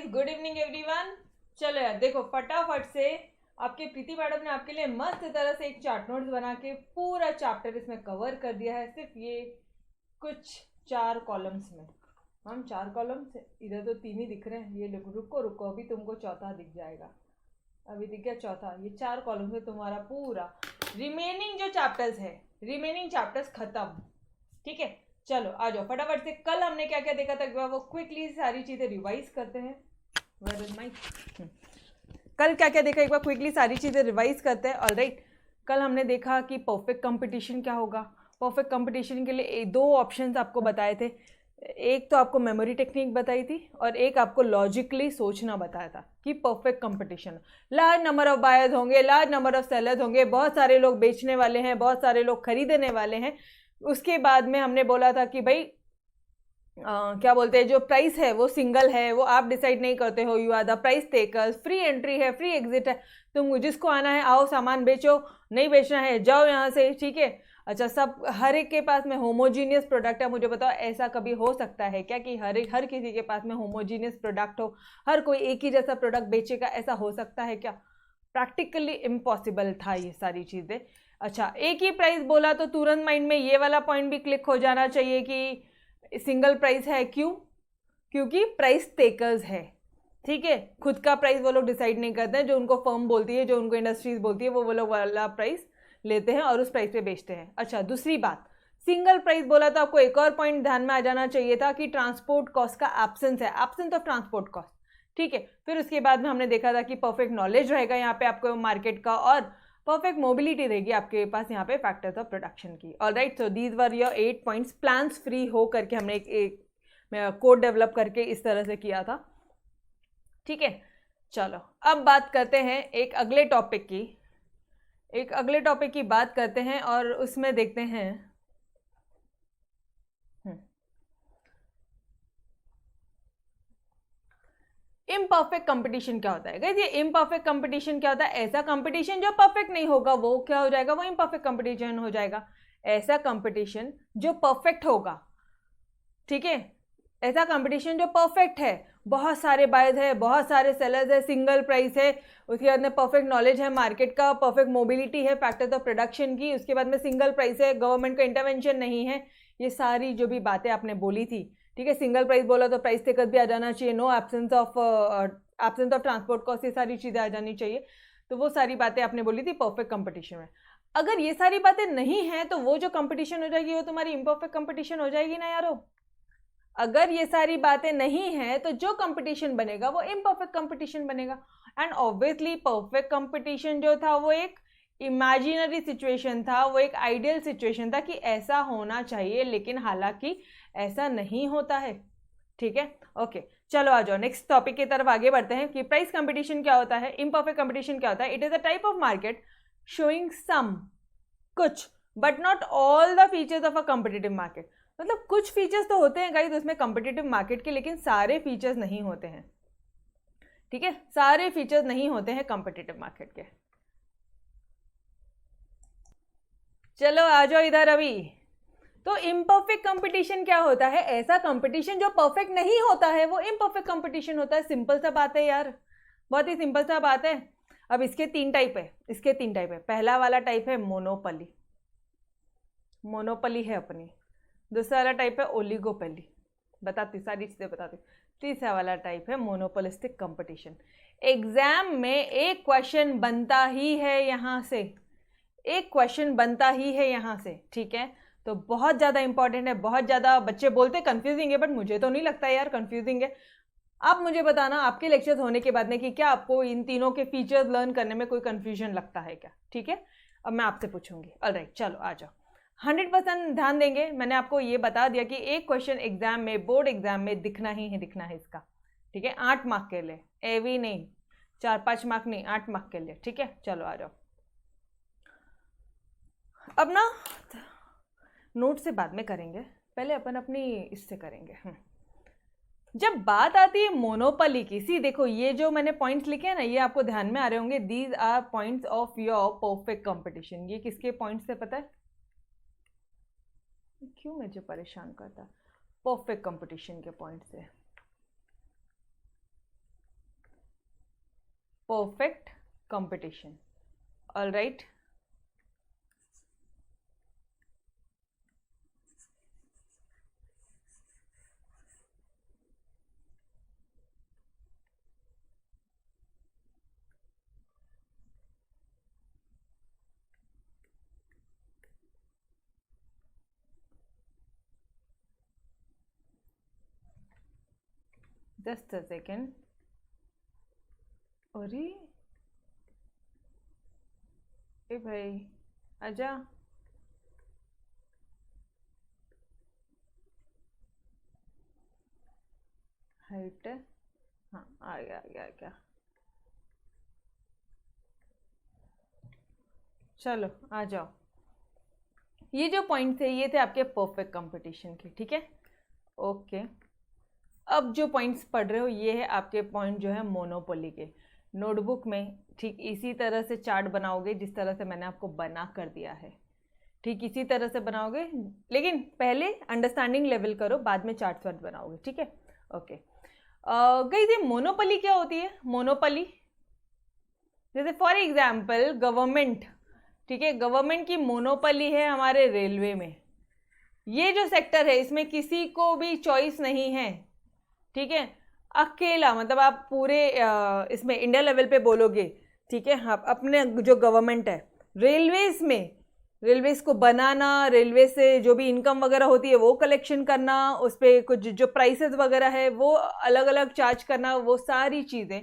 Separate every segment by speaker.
Speaker 1: Guys, good evening everyone. चलो यार, देखो फटाफट से आपके प्रीति मैडम ने आपके लिए मस्त तरह से एक चार्ट नोट्स बना के पूरा चैप्टर इसमें कवर कर दिया है, सिर्फ ये कुछ 4 कॉलम्स में। हम 4 कॉलम्स, इधर तो 3 ही दिख रहे हैं। ये देखो, रुको रुको, अभी तुमको चौथा दिख जाएगा। अभी दिख गया चौथा। ये 4 कॉलम्स में तुम्हारा पूरा रिमेनिंग जो चैप्टर्स है, रिमेनिंग चैप्टर्स खत्म। ठीक है, चलो आ जाओ फटाफट से। कल हमने क्या क्या देखा था वो क्विकली सारी चीजें रिवाइज करते हैं। Where is my? कल क्या क्या देखा, एक बार क्विकली सारी चीजें रिवाइज करते हैं। ऑलराइट, कल हमने देखा कि परफेक्ट कंपटीशन क्या होगा। परफेक्ट कंपटीशन के लिए 2 ऑप्शंस आपको बताए थे। एक तो आपको मेमोरी टेक्निक बताई थी और एक आपको लॉजिकली सोचना बताया था कि perfect competition, large number of buyers होंगे, लार्ज नंबर ऑफ सेलर्स होंगे, बहुत सारे लोग बेचने वाले हैं, बहुत सारे लोग खरीदने वाले हैं। उसके बाद में हमने बोला था कि भाई क्या बोलते हैं, जो प्राइस है वो सिंगल है, वो आप डिसाइड नहीं करते हो, you are the price takers. Free entry है, फ्री एग्जिट है, तुम जिसको आना है आओ, सामान बेचो, नहीं बेचना है जाओ यहाँ से। ठीक है, अच्छा, सब हर एक के पास में होमोजीनियस प्रोडक्ट है। मुझे बताओ, ऐसा कभी हो सकता है क्या कि हर किसी के पास में होमोजीनियस प्रोडक्ट हो, हर कोई एक ही जैसा प्रोडक्ट बेचेगा? ऐसा हो सकता है क्या? प्रैक्टिकली इम्पॉसिबल था ये सारी चीज़ें। अच्छा, एक ही प्राइस बोला तो तुरंत माइंड में ये वाला पॉइंट भी क्लिक हो जाना चाहिए कि सिंगल प्राइस है। क्यों? क्योंकि प्राइस टेकर्स है। ठीक है, खुद का प्राइस वो लोग डिसाइड नहीं करते हैं, जो उनको फर्म बोलती है, जो उनको इंडस्ट्रीज बोलती है, वो लोग वाला प्राइस लेते हैं और उस प्राइस पे बेचते हैं। अच्छा, दूसरी बात, सिंगल प्राइस बोला तो आपको एक और पॉइंट ध्यान में आ जाना चाहिए था कि ट्रांसपोर्ट कॉस्ट का एब्सेंस है, एब्सेंस ऑफ ट्रांसपोर्ट कॉस्ट। ठीक है, फिर उसके बाद में हमने देखा था कि परफेक्ट नॉलेज रहेगा यहाँ पे आपको मार्केट का, और परफेक्ट मोबिलिटी रहेगी आपके पास यहाँ पे फैक्टर्स ऑफ प्रोडक्शन की। Alright, so these were your 8 points. Plans free हो करके हमने एक कोड डेवलप करके इस तरह से किया था। ठीक है, चलो अब बात करते हैं एक अगले टॉपिक की बात करते हैं और उसमें देखते हैं इम्परफेक्ट कंपटीशन क्या होता है। गाइस, ये इम्परफेक्ट कंपटीशन क्या होता है? ऐसा कंपटीशन जो परफेक्ट नहीं होगा वो क्या हो जाएगा? वो इम्परफेक्ट कंपटीशन हो जाएगा। ऐसा कंपटीशन जो परफेक्ट होगा, ठीक है, ऐसा कंपटीशन जो परफेक्ट है, बहुत सारे बायर्स है, बहुत सारे सेलर्स है, सिंगल प्राइस है, उसके बाद में परफेक्ट नॉलेज है मार्केट का, परफेक्ट मोबिलिटी है फैक्टर्स ऑफ प्रोडक्शन की, उसके बाद में सिंगल प्राइस है, गवर्नमेंट का इंटरवेंशन नहीं है। ये सारी जो भी बातें आपने बोली थी, ठीक है, सिंगल प्राइस बोला तो प्राइस टेकर्स भी आ जाना चाहिए, no absence of transport cost, ये सारी चीज़ें आ जानी चाहिए। तो वो सारी बातें आपने बोली थी परफेक्ट कंपटीशन में। अगर ये सारी बातें नहीं हैं तो वो जो कंपटीशन हो जाएगी वो तुम्हारी इम्परफेक्ट कंपटीशन हो जाएगी ना यारो। अगर ये सारी बातें नहीं हैं तो जो कंपटीशन बनेगा वो इम्परफेक्ट कंपटीशन बनेगा। एंड ऑब्वियसली परफेक्ट कंपटीशन जो था वो एक इमेजिनरी सिचुएशन था, वो एक आइडियल सिचुएशन था कि ऐसा होना चाहिए, लेकिन हालांकि ऐसा नहीं होता है। ठीक है, ओके, चलो आ जाओ नेक्स्ट टॉपिक की तरफ आगे बढ़ते हैं कि प्राइस कंपटीशन क्या होता है, इम्परफेक्ट कंपटीशन क्या होता है। It is a type of market showing some, कुछ, but not all the features of a competitive market. मतलब कुछ फीचर्स तो होते हैं गाइस उसमें कॉम्पिटिटिव मार्केट के, लेकिन सारे फीचर्स नहीं होते हैं। ठीक है, सारे फीचर्स नहीं होते हैं कॉम्पिटिटिव मार्केट के। चलो आ जाओ इधर अभी। तो इम्परफेक्ट कंपटीशन क्या होता है? ऐसा कंपटीशन जो परफेक्ट नहीं होता है वो इम्परफेक्ट कंपटीशन होता है। सिंपल सा बात है यार, बहुत ही सिंपल सा बात है। अब इसके 3 टाइप है। पहला वाला टाइप है मोनोपली, मोनोपली है अपनी। दूसरा वाला टाइप है ओलिगोपली, बताती सारी चीज़ें बताती। तीसरा वाला टाइप है मोनोपोलिस्टिक कंपटीशन। एग्जाम में एक क्वेश्चन बनता ही है यहाँ से, एक क्वेश्चन बनता ही है यहाँ से। ठीक है, तो बहुत ज़्यादा इंपॉर्टेंट है, बहुत ज़्यादा। बच्चे बोलते कंफ्यूजिंग है, बट मुझे तो नहीं लगता यार कंफ्यूजिंग है। आप मुझे बताना आपके लेक्चर्स होने के बाद में कि क्या आपको इन तीनों के फीचर्स लर्न करने में कोई कंफ्यूजन लगता है क्या? ठीक है, अब मैं आपसे पूछूंगी। ऑलराइट, चलो आ जाओ। 100% ध्यान देंगे। मैंने आपको ये बता दिया कि एक क्वेश्चन एग्जाम में, बोर्ड एग्जाम में दिखना ही है, दिखना है इसका। ठीक है, 8 मार्क के लिए, एवी नहीं, 4-5 मार्क नहीं, 8 मार्क के लिए। ठीक है, चलो आ जाओ। अब ना नोट से बाद में करेंगे, पहले अपन अपनी इससे करेंगे। जब बात आती है मोनोपली की, सी देखो ये जो मैंने पॉइंट्स लिखे हैं ना, ये आपको ध्यान में आ रहे होंगे। These are points of your perfect competition. ये किसके पॉइंट्स से पता है? क्यों मुझे परेशान करता? परफेक्ट कंपटीशन के पॉइंट से। perfect competition. All right. Just a second. अरे ए भाई आजा। हाइट, हाँ आ गया। चलो आ जाओ। ये जो पॉइंट थे ये थे आपके परफेक्ट कंपटीशन के, ठीक है। ओके, अब जो पॉइंट्स पढ़ रहे हो ये है आपके पॉइंट जो है मोनोपोली के। नोटबुक में ठीक इसी तरह से चार्ट बनाओगे जिस तरह से मैंने आपको बना कर दिया है, ठीक इसी तरह से बनाओगे, लेकिन पहले अंडरस्टैंडिंग लेवल करो, बाद में चार्ट वार्ट बनाओगे, ठीक है। ओके गाइस, ये मोनोपोली क्या होती है? मोनोपोली जैसे फॉर एग्जाम्पल गवर्नमेंट, ठीक है, गवर्नमेंट की मोनोपोली है हमारे रेलवे में। ये जो सेक्टर है इसमें किसी को भी चॉइस नहीं है, ठीक है, अकेला, मतलब आप पूरे इसमें इंडिया लेवल पे बोलोगे, ठीक है, आप अपने जो गवर्नमेंट है रेलवेज में, रेलवेज को बनाना, रेलवे से जो भी इनकम वगैरह होती है वो कलेक्शन करना, उस पर कुछ जो प्राइसेस वगैरह है वो अलग अलग चार्ज करना, वो सारी चीज़ें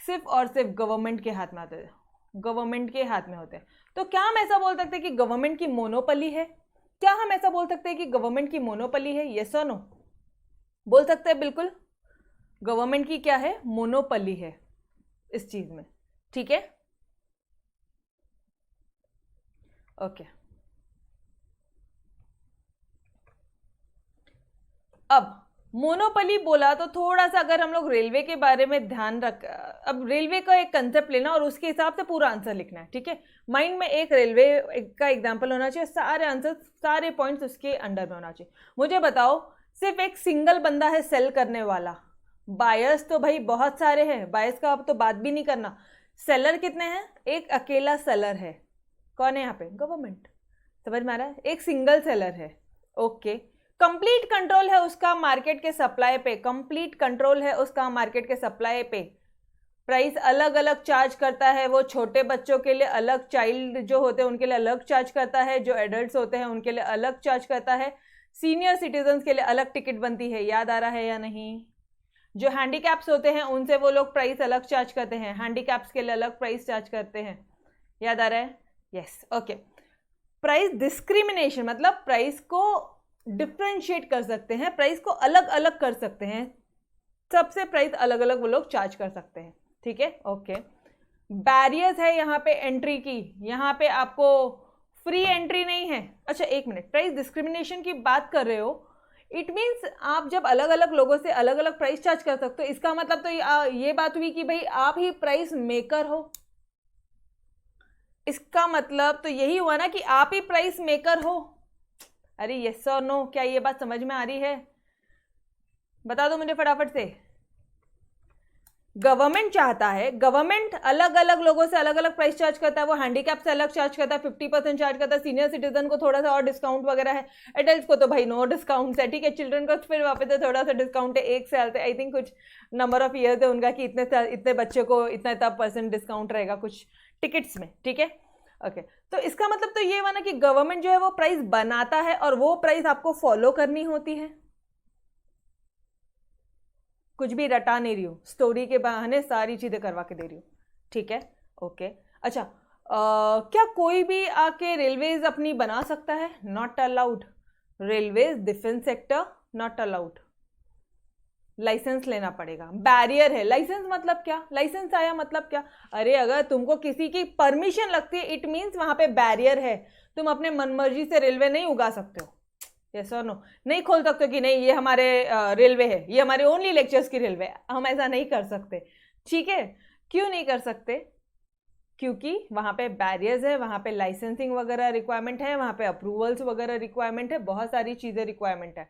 Speaker 1: सिर्फ और सिर्फ गवर्नमेंट के हाथ में आते हैं, गवर्नमेंट के हाथ में होते हैं। तो क्या हम ऐसा बोल सकते हैं कि गवर्नमेंट की मोनोपोली है? क्या हम ऐसा बोल सकते हैं कि गवर्नमेंट की मोनोपोली है? यस और नो? बोल सकते हैं, बिल्कुल गवर्नमेंट की क्या है? मोनोपोली है इस चीज में, ठीक है। ओके, अब मोनोपोली बोला तो थोड़ा सा अगर हम लोग रेलवे के बारे में ध्यान रख, अब रेलवे का एक कंसेप्ट लेना और उसके हिसाब से पूरा आंसर लिखना है, ठीक है। माइंड में एक रेलवे का एग्जांपल होना चाहिए, सारे आंसर सारे पॉइंट्स उसके अंडर में होना चाहिए। मुझे बताओ, सिर्फ एक सिंगल बंदा है सेल करने वाला, बायर्स तो भाई बहुत सारे हैं, बायर्स का अब तो बात भी नहीं करना, सेलर कितने हैं? एक अकेला सेलर है, कौन है यहाँ पे? गवर्नमेंट। समझ में आ रहा है? एक सिंगल सेलर है। ओके, कंप्लीट कंट्रोल है उसका मार्केट के सप्लाई पे, कंप्लीट कंट्रोल है उसका मार्केट के सप्लाई पे, प्राइस अलग अलग चार्ज करता है, वो छोटे बच्चों के लिए अलग, चाइल्ड जो होते हैं उनके लिए अलग चार्ज करता है, जो एडल्ट्स होते हैं उनके लिए अलग चार्ज करता है, सीनियर सिटीजन के लिए अलग टिकट बनती है, याद आ रहा है या नहीं? जो हैंडीकैप्स होते हैं उनसे वो लोग प्राइस अलग चार्ज करते हैं, हैंडीकैप्स के लिए अलग प्राइस चार्ज करते हैं, याद आ रहा है? Yes, okay. प्राइस डिस्क्रिमिनेशन मतलब प्राइस को डिफ्रेंशिएट कर सकते हैं, प्राइस को अलग अलग कर सकते हैं, सबसे प्राइस अलग अलग वो लोग चार्ज कर सकते हैं, ठीक है। ओके, बैरियर्स है यहाँ पे एंट्री की, यहाँ पे आपको फ्री एंट्री नहीं है। अच्छा एक मिनट, प्राइस डिस्क्रिमिनेशन की बात कर रहे हो, इट मीन्स आप जब अलग अलग लोगों से अलग अलग प्राइस चार्ज कर सकते हो, इसका मतलब तो ये बात हुई कि भाई आप ही प्राइस मेकर हो, इसका मतलब तो यही हुआ ना कि आप ही प्राइस मेकर हो। अरे यस और नो, क्या ये बात समझ में आ रही है? बता दो मुझे फटाफट से। गवर्नमेंट चाहता है, गवर्नमेंट अलग अलग लोगों से अलग अलग प्राइस चार्ज करता है, वो हैंडीकैप से अलग चार्ज करता है, 50% चार्ज करता है, सीनियर सिटीजन को थोड़ा सा और डिस्काउंट वगैरह है, एडल्ट को तो भाई नो डिस्काउंट है, ठीक है, चिल्ड्रन को फिर वापस से थोड़ा सा डिस्काउंट है, 1 साल से आई थिंक कुछ नंबर ऑफ ईयर्स है उनका कि इतने बच्चे को इतना % डिस्काउंट रहेगा कुछ टिकट्स में, ठीक है। ओके, तो इसका मतलब तो ये हुआ ना कि गवर्नमेंट जो है वो प्राइस बनाता है और वो प्राइस आपको फॉलो करनी होती है। कुछ भी रटा नहीं रही हूँ, स्टोरी के बहाने सारी चीजें करवा के दे रही हूँ, ठीक है। ओके, अच्छा क्या कोई भी आके रेलवेज अपनी बना सकता है? Not allowed. Railways defence sector not allowed, licence लेना पड़ेगा, बैरियर है। लाइसेंस मतलब क्या? लाइसेंस आया मतलब क्या? अरे अगर तुमको किसी की परमिशन लगती है इट मीन्स वहां पे बैरियर है, तुम अपने मनमर्जी से रेलवे नहीं उगा सकते हो। यस और नो? नहीं खोल सकते कि नहीं ये हमारे रेलवे है, ये हमारे ओनली लेक्चर्स की रेलवे है, हम ऐसा नहीं कर सकते, ठीक है। क्यों नहीं कर सकते? क्योंकि वहां पे बैरियर्स है, वहां पे लाइसेंसिंग वगैरह रिक्वायरमेंट है, वहां पे अप्रूवल्स वगैरह रिक्वायरमेंट है, बहुत सारी चीजें रिक्वायरमेंट है।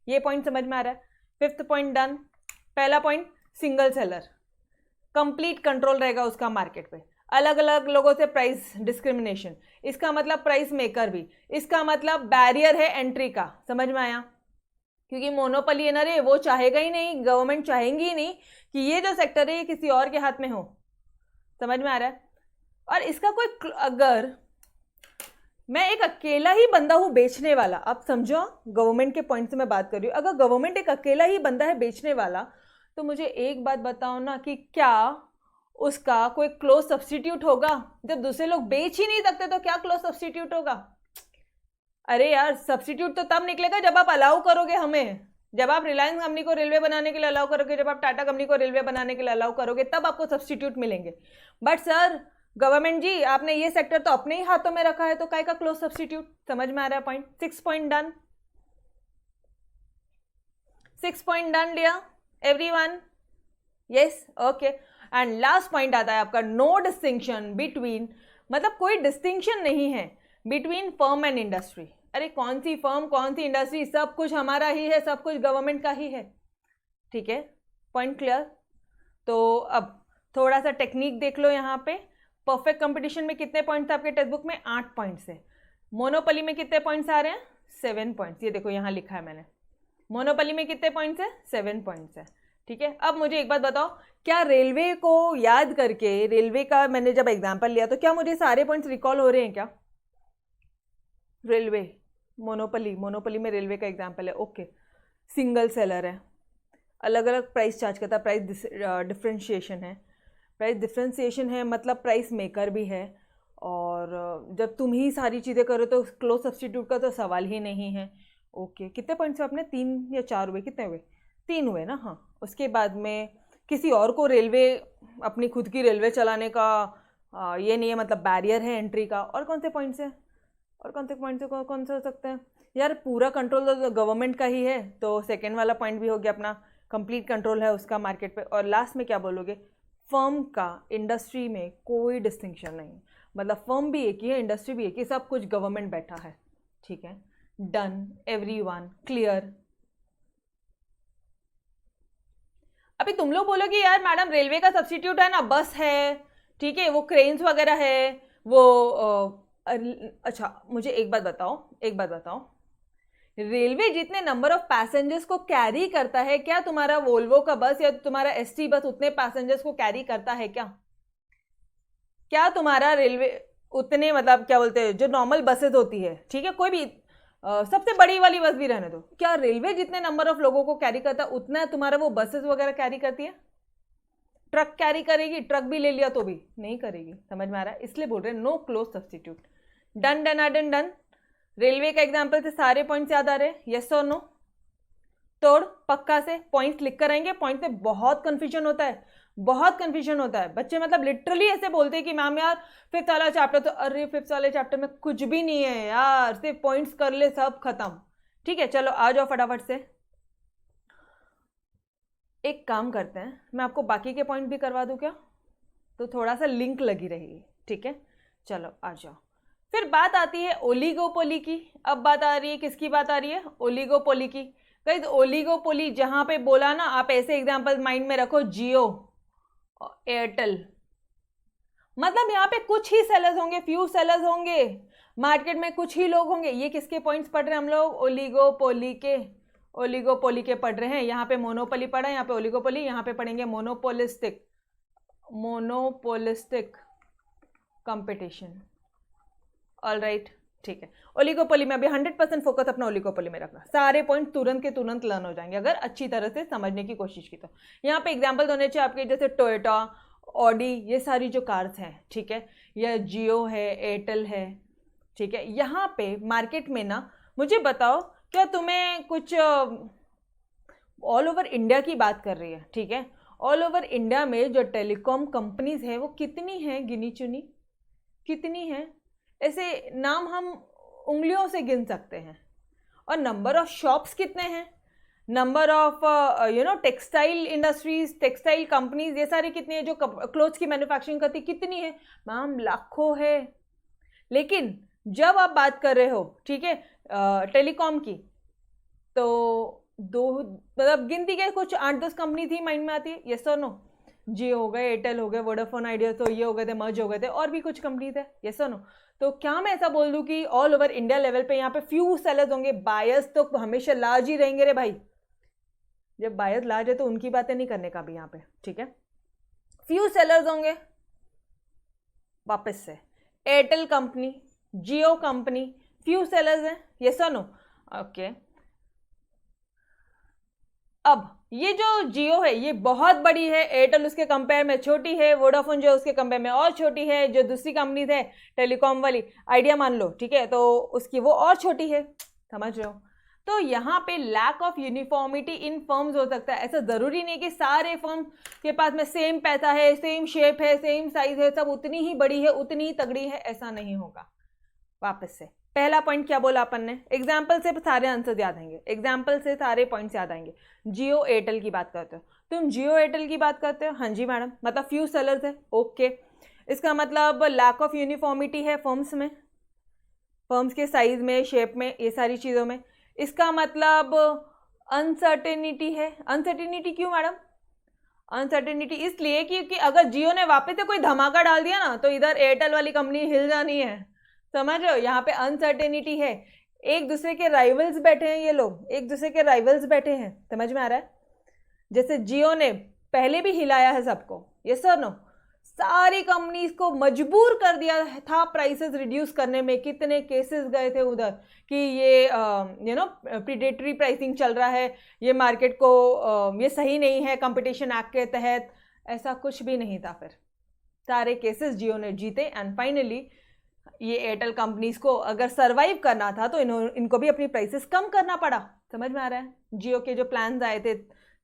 Speaker 1: ये पॉइंट समझ में आ रहा है? 5th point done. पहला point single seller, complete control रहेगा उसका मार्केट पे, अलग अलग लोगों से प्राइस डिस्क्रिमिनेशन, इसका मतलब प्राइस मेकर भी, इसका मतलब बैरियर है एंट्री का। समझ में आया? क्योंकि मोनोपोली है ना रे, वो चाहेगा ही नहीं, गवर्नमेंट चाहेंगी ही नहीं कि ये जो सेक्टर है ये किसी और के हाथ में हो। समझ में आ रहा है? और इसका कोई, अगर मैं एक अकेला ही बंदा हूं बेचने वाला, आप समझो गवर्नमेंट के पॉइंट से मैं बात कर रही हूँ, अगर गवर्नमेंट एक अकेला ही बंदा है बेचने वाला, तो मुझे एक बात बताओ ना कि क्या उसका कोई क्लोज सब्स्टिट्यूट होगा? जब दूसरे लोग बेच ही नहीं सकते तो क्या क्लोज सब्स्टिट्यूट होगा? अरे यार, सब्स्टिट्यूट तो तब निकलेगा जब आप अलाउ करोगे हमें, जब आप रिलायंस कंपनी को रेलवे बनाने के लिए अलाउ करोगे, जब आप टाटा कंपनी को रेलवे बनाने के लिए अलाउ करोगे, तब आपको सब्स्टिट्यूट मिलेंगे। बट सर गवर्नमेंट जी, आपने ये सेक्टर तो अपने ही हाथों में रखा है, तो काय का क्लोज सब्स्टिट्यूट? समझ में आ रहा है point? 6 point done, 6 point done dear everyone. Yes, okay. And last point आता है आपका नो डिस्टिंक्शन बिटवीन, मतलब कोई डिस्टिंक्शन नहीं है बिटवीन फर्म एंड इंडस्ट्री। अरे कौन सी फर्म, कौन सी इंडस्ट्री, सब कुछ हमारा ही है, सब कुछ गवर्नमेंट का ही है। ठीक है, पॉइंट क्लियर? तो अब थोड़ा सा टेक्निक देख लो यहाँ पे। परफेक्ट कंपटीशन में कितने पॉइंट्स आपके टेक्स्ट बुक में? 8 पॉइंट्स है। मोनोपोली में कितने पॉइंट्स आ रहे हैं? 7 पॉइंट्स। ये देखो यहाँ लिखा है मैंने, मोनोपोली में कितने पॉइंट्स है? 7 पॉइंट्स है। ठीक है, अब मुझे एक बात बताओ, क्या रेलवे को याद करके, रेलवे का मैंने जब एग्जाम्पल लिया तो क्या मुझे सारे पॉइंट्स रिकॉल हो रहे हैं क्या? रेलवे, मोनोपोली, मोनोपोली में रेलवे का एग्जाम्पल है, ओके। सिंगल सेलर है, अलग अलग प्राइस चार्ज करता है, प्राइस डिफ्रेंशिएशन है, प्राइस डिफ्रेंशिएशन है मतलब प्राइस मेकर भी है। और जब तुम ही सारी चीज़ें करो तो क्लोज सब्स्टिट्यूट का तो सवाल ही नहीं है। ओके, कितने पॉइंट्स आपने? 3 या 4 हुए? कितने हुए? 3 हुए ना? हाँ। उसके बाद में किसी और को रेलवे, अपनी खुद की रेलवे चलाने का ये नहीं है, मतलब बैरियर है एंट्री का। और कौन से पॉइंट्स हैं? और कौन से पॉइंट्स कौन से हो सकते हैं यार? पूरा कंट्रोल तो गवर्नमेंट का ही है, तो सेकेंड वाला पॉइंट भी हो गया अपना, कंप्लीट कंट्रोल है उसका मार्केट पे। और लास्ट में क्या बोलोगे? फर्म का इंडस्ट्री में कोई डिस्टिंक्शन नहीं, मतलब फर्म भी एक ही है, इंडस्ट्री भी एक ही, सब कुछ गवर्नमेंट बैठा है। ठीक है, डन एवरीवन, क्लियर? अभी तुम लोग बोलोगे यार मैडम रेलवे का सब्स्टिट्यूट है ना, बस है, ठीक है, वो क्रेन्स वगैरह है, वो अच्छा मुझे एक बात बताओ, एक बात बताओ, रेलवे जितने नंबर ऑफ पैसेंजर्स को कैरी करता है, क्या तुम्हारा वोल्वो का बस या तुम्हारा एसटी बस उतने पैसेंजर्स को कैरी करता है क्या? क्या तुम्हारा रेलवे उतने, मतलब क्या बोलते हैं, जो नॉर्मल बसेस होती है, ठीक है, कोई भी सबसे बड़ी वाली बस भी रहने दो, क्या रेलवे जितने नंबर ऑफ लोगों को कैरी करता है उतना तुम्हारा वो बसेस वगैरह कैरी करती है? ट्रक कैरी करेगी? ट्रक भी ले लिया तो भी नहीं करेगी। समझ में आ रहा है? इसलिए बोल रहे हैं no close substitute. Done done done done. Railway का एग्जाम्पल से सारे पॉइंट्स याद आ रहे हैं? यस और नो? तोड़ पक्का से पॉइंट्स लिख कर आएंगे। पॉइंट में बहुत कंफ्यूजन होता है, बहुत कंफ्यूजन होता है। बच्चे मतलब लिटरली ऐसे बोलते हैं कि मैम यार फिफ्थ वाला चैप्टर तो, अरे फिफ्थ वाले चैप्टर में कुछ भी नहीं है यार, सिर्फ पॉइंट्स कर ले सब खत्म। ठीक है, चलो आ जाओ फटाफट से। एक काम करते हैं, मैं आपको बाकी के पॉइंट भी करवा दूं क्या? तो थोड़ा सा लिंक लगी रहेगी। ठीक है, चलो आ जाओ। फिर बात आती है ओलिगोपोली की। अब बात आ रही है किसकी? बात आ रही है ओलिगोपोली की। गाइस ओलिगोपोली जहां पे बोला ना, आप ऐसे एग्जांपल माइंड में रखो, जियो, एयरटेल, मतलब यहाँ पे कुछ ही सेलर्स होंगे, फ्यू सेलर्स होंगे, मार्केट में कुछ ही लोग होंगे। ये किसके पॉइंट्स पढ़ रहे हैं हम लोग? ओलिगोपोली के, ओलिगोपोली के पढ़ रहे हैं। यहाँ पे मोनोपोली पढ़ा, यहाँ पे ओलिगोपोली, यहाँ पे पढ़ेंगे monopolistic, monopolistic competition. All right, ठीक है। ओलिगोपोली में अभी 100% फोकस अपना ओलिगोपोली में रखना। सारे पॉइंट तुरंत के तुरंत लर्न हो जाएंगे अगर अच्छी तरह से समझने की कोशिश की तो। यहाँ पे एग्जाम्पल होने चाहिए आपके, जैसे टोयोटा, ऑडी, ये सारी जो कार्स हैं, ठीक है, या जियो है, एयरटेल है, ठीक है। यहाँ पे मार्केट में ना मुझे बताओ, क्या तुम्हें कुछ ऑल ओवर इंडिया की बात कर रही है, ठीक है, ऑल ओवर इंडिया में जो टेलीकॉम कंपनीज है वो कितनी हैं? गिनी चुनी कितनी हैं? ऐसे नाम हम उंगलियों से गिन सकते हैं। और नंबर ऑफ शॉप्स कितने हैं? Number of textile industries, textile companies, ये सारी कितनी है जो क्लोथ्स की मैन्युफैक्चरिंग करती, कितनी है? मैम लाखों है। लेकिन जब आप बात कर रहे हो, ठीक है, टेलीकॉम की, तो दो, मतलब गिनती के कुछ 8-10 कंपनी थी माइंड में आती है? यस और नो? जियो हो गए, एयरटेल हो गए, वोडाफोन आइडिया, तो ये हो गए थे, मर्ज हो गए थे, और भी कुछ कंपनी थे, यस और नो। तो क्या मैं ऐसा बोल दूं कि ऑल ओवर इंडिया लेवल पे यहाँ पे फ्यू सेलर्स होंगे? बायर्स तो हमेशा लार्ज ही रहेंगे रे भाई, जब बायर्स लार्ज है तो उनकी बातें नहीं करने का भी यहाँ पे, ठीक है। फ्यू सेलर्स होंगे। वापस से एयरटेल कंपनी, जियो कंपनी, फ्यू सेलर्स हैं, यस और नो, ओके। अब ये जो जियो है ये बहुत बड़ी है, एयरटेल उसके कंपेयर में छोटी है, वोडाफोन जो उसके कंपेयर में और छोटी है, जो दूसरी कंपनी है टेलीकॉम वाली आइडिया मान लो, ठीक है, तो उसकी वो और छोटी है, समझ रहे हो। तो यहाँ पे lack of uniformity in firms हो सकता है। ऐसा जरूरी नहीं कि सारे फर्म के पास में सेम पैसा है, सेम शेप है, सेम साइज है, सब उतनी ही बड़ी है, उतनी ही तगड़ी है, ऐसा नहीं होगा। वापस से पहला पॉइंट क्या बोला अपन ने, एग्जाम्पल से सारे आंसर याद आएंगे, एग्जाम्पल से सारे पॉइंट्स याद आएंगे। जियो एयरटेल की बात करते हो, तुम जियो एयरटेल की बात करते हो, हाँ जी मैडम, मतलब फ्यू सेलर्स है, ओके। इसका मतलब लैक ऑफ यूनिफॉर्मिटी है फर्म्स में, फर्म्स के साइज में, शेप में, ये सारी चीज़ों में। इसका मतलब अनसर्टेनिटी है। अनसर्टेनिटी क्यों मैडम? अनसर्टेनिटी इसलिए क्योंकि अगर जियो ने वापस से कोई धमाका डाल दिया ना तो इधर एयरटेल वाली कंपनी हिल जानी है, समझ रहे हो। यहाँ पे अनसर्टेनिटी है, एक दूसरे के राइवल्स बैठे हैं, ये लोग एक दूसरे के राइवल्स बैठे हैं, समझ में आ रहा है। जैसे जियो ने पहले भी हिलाया है सबको, यस और नो, सारी कंपनीज को मजबूर कर दिया था प्राइसेस रिड्यूस करने में। कितने केसेस गए थे उधर कि ये यू नो प्रीडेटरी प्राइसिंग चल रहा है, ये मार्केट को ये सही नहीं है कंपटीशन एक्ट के तहत, ऐसा कुछ भी नहीं था। फिर सारे केसेस जियो ने जीते एंड फाइनली ये एयरटेल कंपनीज को अगर सरवाइव करना था तो इनको भी अपनी प्राइसेस कम करना पड़ा, समझ में आ रहा है। जियो के जो प्लान्स आए थे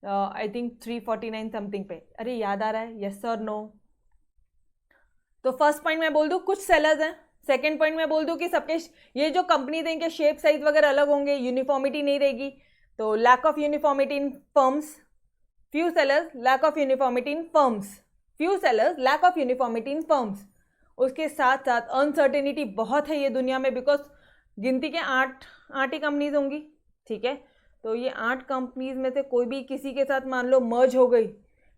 Speaker 1: आई थिंक 349 समथिंग पे, अरे याद आ रहा है, यस और नो। तो फर्स्ट पॉइंट मैं बोल दूं कुछ सेलर्स हैं, सेकंड पॉइंट मैं बोल दूं कि सबके ये जो कंपनी थे इनके शेप साइज वगैरह अलग होंगे, यूनिफॉर्मिटी नहीं रहेगी, तो lack of uniformity in firms, few sellers, lack of uniformity in firms, few sellers, lack of uniformity in firms. उसके साथ साथ अनसर्टेनिटी बहुत है ये दुनिया में, बिकॉज गिनती के आठ ही कंपनीज होंगी, ठीक है। तो ये 8 कंपनीज में से कोई भी किसी के साथ मान लो मर्ज हो गई,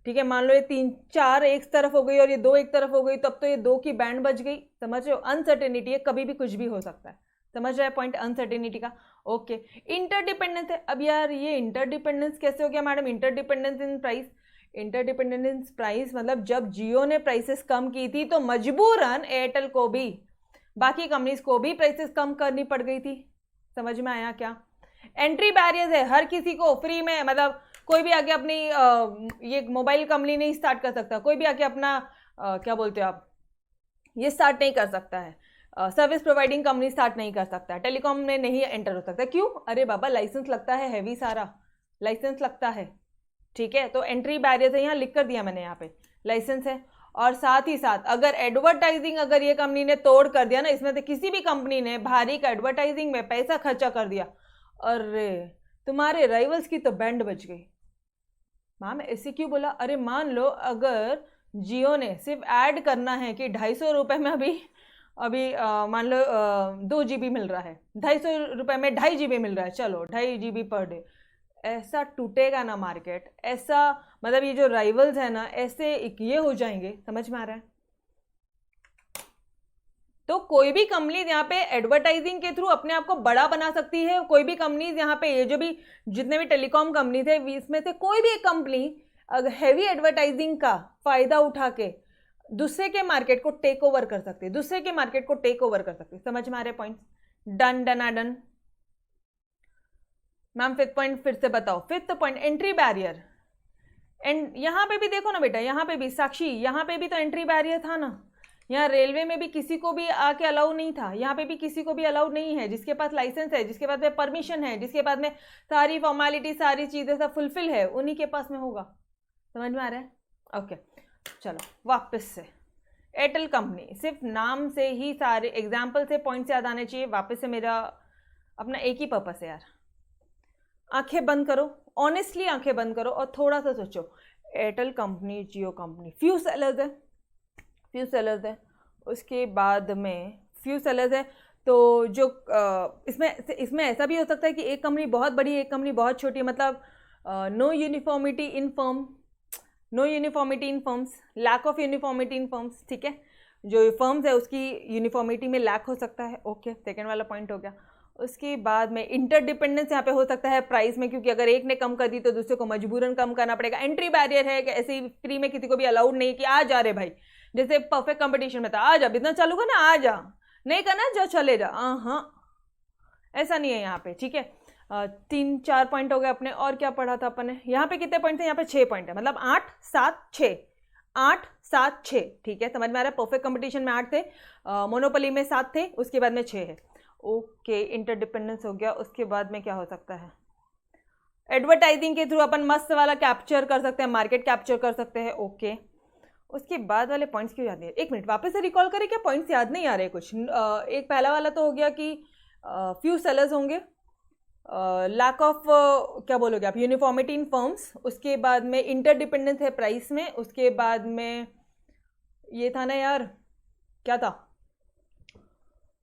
Speaker 1: ठीक है, मान लो ये 3-4 एक तरफ हो गई और ये 2 एक तरफ हो गई, तब तो ये 2 की बैंड बज गई, समझ रहे हो। अनसर्टेनिटी है, कभी भी कुछ भी हो सकता है, समझ रहे हैं पॉइंट अनसर्टेनिटी का, ओके। इंटरडिपेंडेंस है, अब यार ये इंटरडिपेंडेंस कैसे हो गया madam? Interdependence in price, interdependence price मतलब जब जियो ने प्राइसेस कम की थी तो मजबूरन एयरटेल को भी, बाकी कंपनीज को भी प्राइसेस कम करनी पड़ गई थी, समझ में आया क्या। एंट्री बैरियर्स है, हर किसी को फ्री में, मतलब कोई भी आके अपनी ये मोबाइल कंपनी नहीं स्टार्ट कर सकता, कोई भी आके अपना क्या बोलते हो आप, ये स्टार्ट नहीं कर सकता है, सर्विस प्रोवाइडिंग कंपनी स्टार्ट नहीं कर सकता है, टेलीकॉम में नहीं एंटर हो सकता। क्यों? अरे बाबा लाइसेंस लगता है, हैवी सारा लाइसेंस लगता है, ठीक है। तो एंट्री बैरियर्स है, यहाँ लिख कर दिया मैंने, यहाँ पे लाइसेंस है। और साथ ही साथ अगर एडवर्टाइजिंग अगर ये कंपनी ने तोड़ कर दिया ना, इसमें से किसी भी कंपनी ने भारी का एडवर्टाइजिंग में पैसा खर्चा कर दिया, अरे तुम्हारे राइवल्स की तो बैंड बज गई। मैम ऐसे क्यों बोला? अरे मान लो अगर जियो ने सिर्फ ऐड करना है कि 250 रुपये में अभी मान लो 2 GB मिल रहा है, 250 रुपये में 2.5 GB मिल रहा है, चलो 2.5 GB पर डे, ऐसा टूटेगा ना मार्केट, ऐसा मतलब ये जो राइवल्स है ना ऐसे ये हो जाएंगे, समझ में आ रहा है। तो कोई भी कंपनी यहाँ पे एडवर्टाइजिंग के थ्रू अपने आप को बड़ा बना सकती है। कोई भी कंपनी यहाँ पे, ये जो भी जितने भी टेलीकॉम कंपनी थे इसमें से कोई भी एक कंपनी अगर हैवी एडवर्टाइजिंग का फायदा उठा के दूसरे के मार्केट को टेक ओवर कर सकते हैं, दूसरे के मार्केट को टेक ओवर कर सकते हैं, समझ में आ रहे point. Done done done. Ma'am fifth point फिर से बताओ। Fifth point entry barrier, and यहाँ पे भी देखो ना बेटा, यहाँ पे भी साक्षी, यहाँ पे भी तो एंट्री बैरियर था ना। यहाँ रेलवे में भी किसी को भी आके अलाउ नहीं था, यहाँ पे भी किसी को भी अलाउ नहीं है। जिसके पास लाइसेंस है, जिसके पास में परमिशन है, जिसके पास में सारी फॉर्मेलिटी सारी चीज़ें सब फुलफिल है, उन्हीं के पास में होगा, समझ में आ रहा है। ओके चलो वापस से एयरटेल कंपनी, सिर्फ नाम से ही सारे एग्जाम्पल से पॉइंट्स याद आने चाहिए। वापस से मेरा अपना एक ही पर्पस है यार, आंखें बंद करो, ऑनेस्टली आंखें बंद करो और थोड़ा सा सोचो। एयरटेल कंपनी, जियो कंपनी, फ्यू सेलर्स है, फ्यू सेलर्स है, उसके बाद में फ्यू सेलर्स है। तो जो इसमें ऐसा भी हो सकता है कि एक कंपनी बहुत बड़ी, एक कंपनी बहुत छोटी, मतलब no uniformity in firm, no uniformity in firms, lack of uniformity in firms, ठीक है, जो फर्म्स है उसकी यूनिफॉर्मिटी में लैक हो सकता है, ओके, सेकेंड वाला पॉइंट हो गया। उसके बाद में इंटरडिपेंडेंस यहाँ पे हो सकता है प्राइस में, क्योंकि अगर एक ने कम कर दी तो दूसरे को मजबूरन कम करना पड़ेगा। एंट्री बैरियर है कि ऐसे ही फ्री में किसी को भी अलाउड नहीं कि आ जा रे भाई, जैसे परफेक्ट कंपटीशन में था, आ जा, बिजनेस चालू करना आ जा, नहीं करना जा चले जा, हाँ ऐसा नहीं है यहाँ पे, ठीक है। 3-4 पॉइंट हो गए अपने। और क्या पढ़ा था अपन ने, यहाँ पे कितने पॉइंट थे, यहाँ पे 6 पॉइंट है, मतलब 8 7 6, 8 7 6, ठीक है, समझ में आ रहा है। परफेक्ट कंपटीशन में 8 थे, मोनोपोली में 7 थे, उसके बाद में 6 है, ओके। इंटरडिपेंडेंस हो गया। उसके बाद में क्या हो सकता है, एडवर्टाइजिंग के थ्रू अपन मस्त वाला कैप्चर कर सकते हैं, मार्केट कैप्चर कर सकते हैं, ओके। उसके बाद वाले पॉइंट्स क्यों याद नहीं, एक मिनट वापस से रिकॉल करें, क्या पॉइंट्स याद नहीं आ रहे कुछ। एक पहला वाला तो हो गया कि फ्यू सेलर्स होंगे, लैक ऑफ क्या बोलोगे आप, यूनिफॉर्मिटी इन फर्म्स, उसके बाद में इंटरडिपेंडेंस है प्राइस में, उसके बाद में ये था ना यार, क्या था,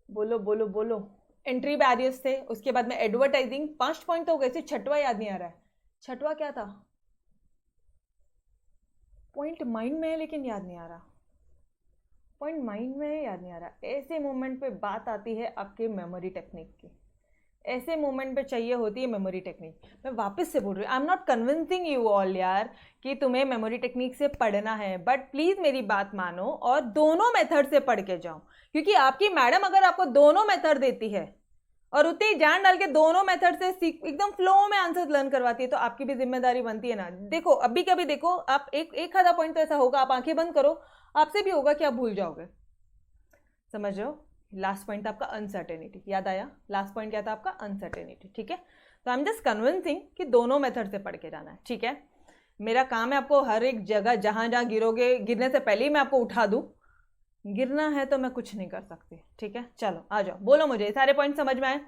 Speaker 1: बोलो बोलो बोलो, एंट्री बैरियर्स थे, उसके बाद में एडवर्टाइजिंग। 5 पॉइंट तो हो गए, सिर्फ छठवा याद नहीं आ रहा है। छठवा क्या था, पॉइंट माइंड में है लेकिन याद नहीं आ रहा, पॉइंट माइंड में है याद नहीं आ रहा। ऐसे मोमेंट पे बात आती है आपके मेमोरी टेक्निक की, ऐसे मोमेंट पे चाहिए होती है मेमोरी टेक्निक। मैं वापस से बोल रही हूँ, I am not convincing you all यार कि तुम्हें मेमोरी टेक्निक से पढ़ना है, बट प्लीज़ मेरी बात मानो और दोनों मेथड से पढ़ के जाओ, क्योंकि आपकी मैडम अगर आपको दोनों मेथड देती है और उतनी जान डाल के दोनों मेथड से एकदम फ्लो में आंसर लर्न करवाती है, तो आपकी भी जिम्मेदारी बनती है ना। देखो अभी कभी देखो आप, एक आधा पॉइंट तो ऐसा होगा, आप आंखें बंद करो, आपसे भी होगा कि आप भूल जाओगे, समझ रहे हो। लास्ट पॉइंट आपका अनसर्टेनिटी, याद आया, लास्ट पॉइंट क्या था आपका, अनसर्टेनिटी, ठीक है। तो आई एम जस्ट कन्विंसिंग कि दोनों मेथड से पढ़ के जाना है, ठीक है। मेरा काम है आपको हर एक जगह जहां जहां गिरोगे, गिरने से पहले ही मैं आपको उठा दूं, गिरना है तो मैं कुछ नहीं कर सकती, ठीक है। चलो आ जाओ, बोलो मुझे सारे पॉइंट समझ में आए।